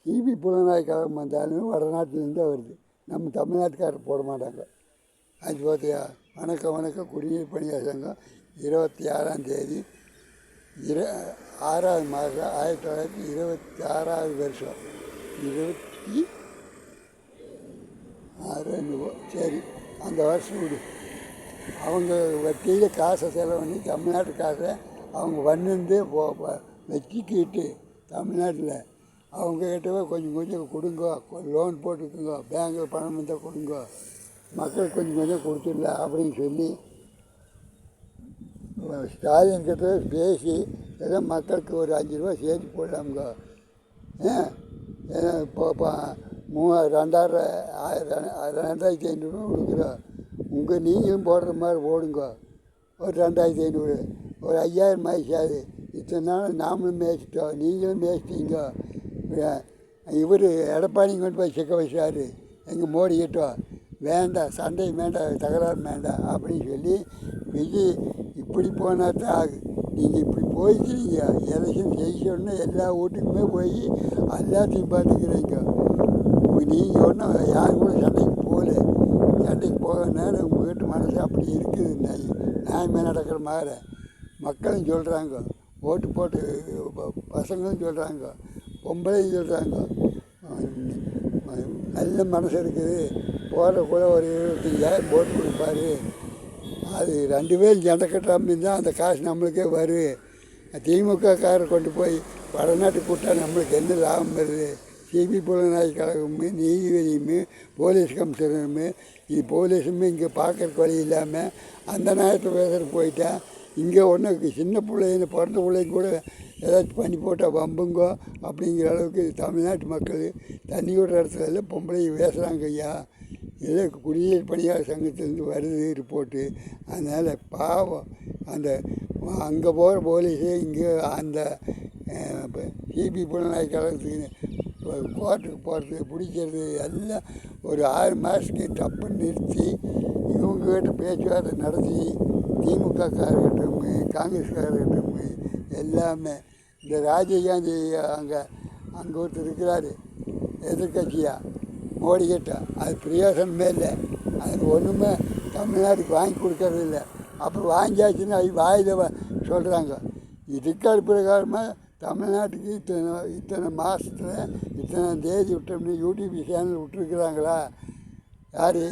CP புலனாய்வு கழகம் வந்தாலும் வடநாட்டிலேருந்து வருது. நம்ம தமிழ்நாட்டுக்காரர் போட மாட்டாங்க. அது பார்த்தியா? வணக்கம் வணக்கம். குடிநீர் பணியாளர் சங்கம் 26ஆம் தேதி 6வது மாதம் 1926வது வருஷம் 26 சரி அந்த வருஷம் விடு. அவங்க வட்டியில் காசை செலவு பண்ணி தமிழ்நாட்டு காசை அவங்க வந்து வச்சுக்கிட்டு தமிழ்நாட்டில் அவங்கக்கிட்டவே கொஞ்சம் கொஞ்சம் கொடுங்க, லோன் போட்டுக்குங்க, பேங்கில் பணம் இருந்தால் கொடுங்க, மக்கள் கொஞ்சம் கொஞ்சம் கொடுத்துடல அப்படின்னு சொல்லி ஸ்டாலின் கிட்ட பேசி ஏதோ மக்களுக்கு ஒரு 5 ரூபா சேர்த்து போடலாமுங்க. ஏன்னா இப்போ 2500 கொடுக்குறோம். நீங்களும் போடுற மாதிரி போடுங்க. ஒரு 2500 ஒரு 5000 ஆயிடுச்சாது. இத்தனை நாள் நாமளும் மேய்ச்சிட்டோம், நீங்களும் மேய்ச்சிட்டீங்க. இவர் எடப்பாடி கொண்டு போய் சிக்க வச்சார் எங்கள் மோடிக்கிட்டோம். வேண்டாம், சண்டை வேண்டாம், தகராறு வேண்டாம் அப்படின்னு சொல்லி விஜய் இப்படி போனால் தான் ஆகுது. நீங்கள் இப்படி போய்க்கிறீங்க, எலெக்ஷன் ஜெயிச்சோடனே எல்லா வீட்டுக்குமே போய் எல்லாத்தையும் பார்த்துக்கிறீங்க. நீங்கள் ஒன்றும் யாரும் கூட சண்டைக்கு போகனால உங்கள்கிட்ட மனசு அப்படி இருக்குது. நியாயமாக நடக்கிற மாதிரி மக்களும் சொல்கிறாங்க, ஓட்டு போட்டு பசங்களும் சொல்கிறாங்க, பொம்பளையும் சொல்கிறாங்க. நல்ல மனசு இருக்குது, போகிற கூட ஒரு 25,000 போட்டு கொடுப்பாரு. அது 2 பேரும் சண்டை கட்டாமல் தான் அந்த காசு நம்மளுக்கே வரும். திமுககாரர் கொண்டு போய் வடநாட்டுக்கு விட்டா நம்மளுக்கு என்ன லாபம் வருது? சிபி புலனாய்வு கழகமும் நீதிபதியுமே போலீஸ் கமிஷனருமே இது போலீஸுமே இங்கே பார்க்குறக்கு வழி இல்லாமல் அந்த நேரத்தில் பேசுகிறக்கு போயிட்டா இங்கே ஒன்று சின்ன பிள்ளைங்க பிறந்த பிள்ளைங்க கூட ஏதாச்சும் பண்ணி போட்டால் வம்புங்கோ அப்படிங்கிற அளவுக்கு தமிழ்நாட்டு மக்கள் தண்ணி விடுற இடத்துல எல்லாம் பொம்பளை பேசுகிறாங்க. ஐயா இதில் குடிநீர் பணியாளர் சங்கத்திலேருந்து வருது ரிப்போர்ட்டு. அதனால் பாவம் அந்த அங்கே போகிற போலீஸு இங்கே அந்த சிபி புலனாய்வு கழகத்துக்கு கோர்ட்டுக்கு போகிறது பிடிக்கிறது எல்லாம் ஒரு 6 மாதத்துக்கு தப்புன்னு நிறுத்தி இவங்ககிட்ட பேச்சுவார்த்தை நடத்தி திமுககாரர்கிட்டும் காங்கிரஸ்காரர்கிட்டும் எல்லாமே இந்த ராஜீவ்காந்தி அங்கே ஒருத்தர் இருக்கிறாரு எதிர்கட்சியாக மோடிக்கிட்ட, அது பிரயோசனமே இல்லை. அது ஒன்றுமே தமிழ்நாட்டுக்கு வாங்கி கொடுக்கறது இல்லை. அப்புறம் வாங்கியாச்சுன்னு அது வாயில் சொல்கிறாங்க. இதுக்காடு பிரகாரமாக தமிழ்நாட்டுக்கு இத்தனை மாதத்தில் இத்தனை தேதி விட்டோம்னு யூடியூப் சேனல் விட்டுருக்குறாங்களா? யார்?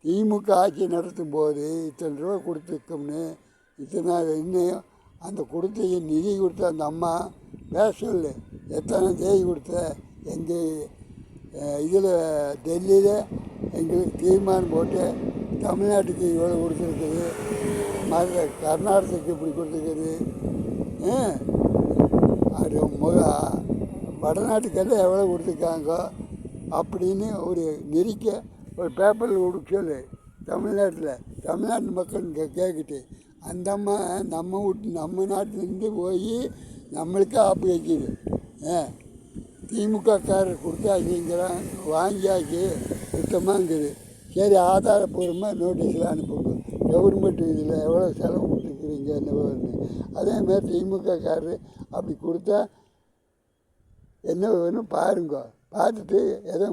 திமுக ஆட்சி நடத்தும் போது இத்தனை ரூபா கொடுத்துருக்கோம்னு இத்தனை இன்னும் அந்த கொடுத்த நிதி கொடுத்த அந்த அம்மா பேச சொல்லு. எத்தனை தேதி கொடுத்த? எங்கள் இதில் டெல்லியில் எங்களுக்கு தீர்மானம் போட்டு தமிழ்நாட்டுக்கு இவ்வளோ கொடுத்துருக்குது, கர்நாடகத்துக்கு இப்படி கொடுத்துருக்குது, அது வடநாட்டுக்கெல்லாம் எவ்வளோ கொடுத்துருக்காங்க அப்படின்னு ஒரு நெறிக்க ஒரு பேப்பரில் கொடுக்க சொல்லு. தமிழ்நாட்டு மக்கள் கேட்குது. அந்த அம்மா நம்ம நாட்டிலேருந்து போய் நம்மளுக்கு ஆப்பு வைக்கிது. திமுககாரர் கொடுத்தாச்சுங்கிறான், வாங்கியாச்சு சுத்தமாங்குது. சரி, ஆதாரப்பூர்வமாக நோட்டீஸில் அனுப்புங்க, கவர்மெண்ட் இதில் எவ்வளோ செலவு கொடுத்துருக்குறீங்க என்னன்னு. அதேமாதிரி திமுககாரர் அப்படி கொடுத்தா என்ன வேணும் பாருங்க, பார்த்துட்டு ஏதோ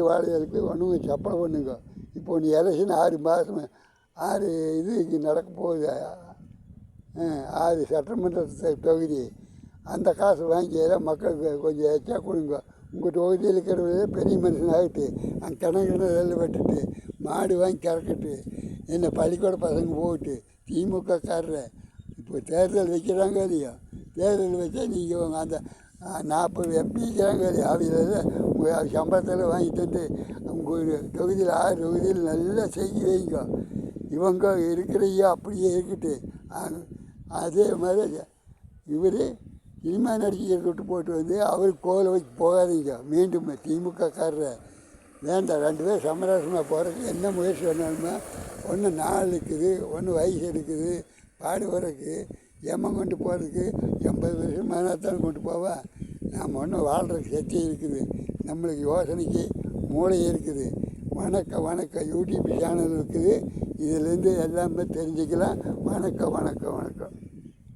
வாழைகளுக்கு ஒன்றும் சப்பளம் பண்ணுங்க. இப்போ நீ எலெக்ஷன் 6 மாதம் 6 இது நடக்க போகுது, 6 சட்டமன்ற தொகுதி. அந்த காசு வாங்கி எல்லாம் மக்களுக்கு கொஞ்சம் எச்சா கொடுங்க. உங்கள் தொகுதியில் இருக்கிறவங்க பெரிய மனுஷன் ஆகிட்டு அந்த கிணறு நெல் வெட்டுட்டு மாடு வாங்கி கறக்கட்டு என்ன பள்ளிக்கூட பசங்க போட்டு திமுககாரரை இப்போ தேர்தல் வைக்கிறாங்க இல்லையா? தேர்தல் வச்சா நீங்கள் அந்த 40 எம்பி இருக்கிறாங்க இல்லையா? அவையில் உங்கள் சம்பளத்தில் வாங்கி தந்து உங்கள் தொகுதியில் 6 தொகுதியில் நல்லா செய்ய வைங்க. இவங்க இருக்கிறையா அப்படியே இருக்கட்டு. அதே மாதிரி இவர் சினிமா நடிகர் விட்டு போட்டு வந்து அவருக்கு கோலை வச்சு போகாதீங்க. மீண்டும் திமுககாரரை வேண்டாம். 2 பேர் சமரசமாக போகிறதுக்கு என்ன முயற்சி பண்ணாலுமே ஒன்று நாள் இருக்குது, ஒன்று வயசு இருக்குது, பாடு வரக்கு எம்மன் கொண்டு போகிறதுக்கு 80 வருஷம் மேனாத்தான் கொண்டு போவா. நாம் ஒன்றும் வாழ்கிறதுக்கு சக்தி இருக்குது, நம்மளுக்கு யோசனைக்கு மூளை இருக்குது. வணக்கம் யூடியூப் சேனல் இருக்குது, இதிலேருந்து எல்லாமே தெரிஞ்சுக்கலாம். வணக்கம்.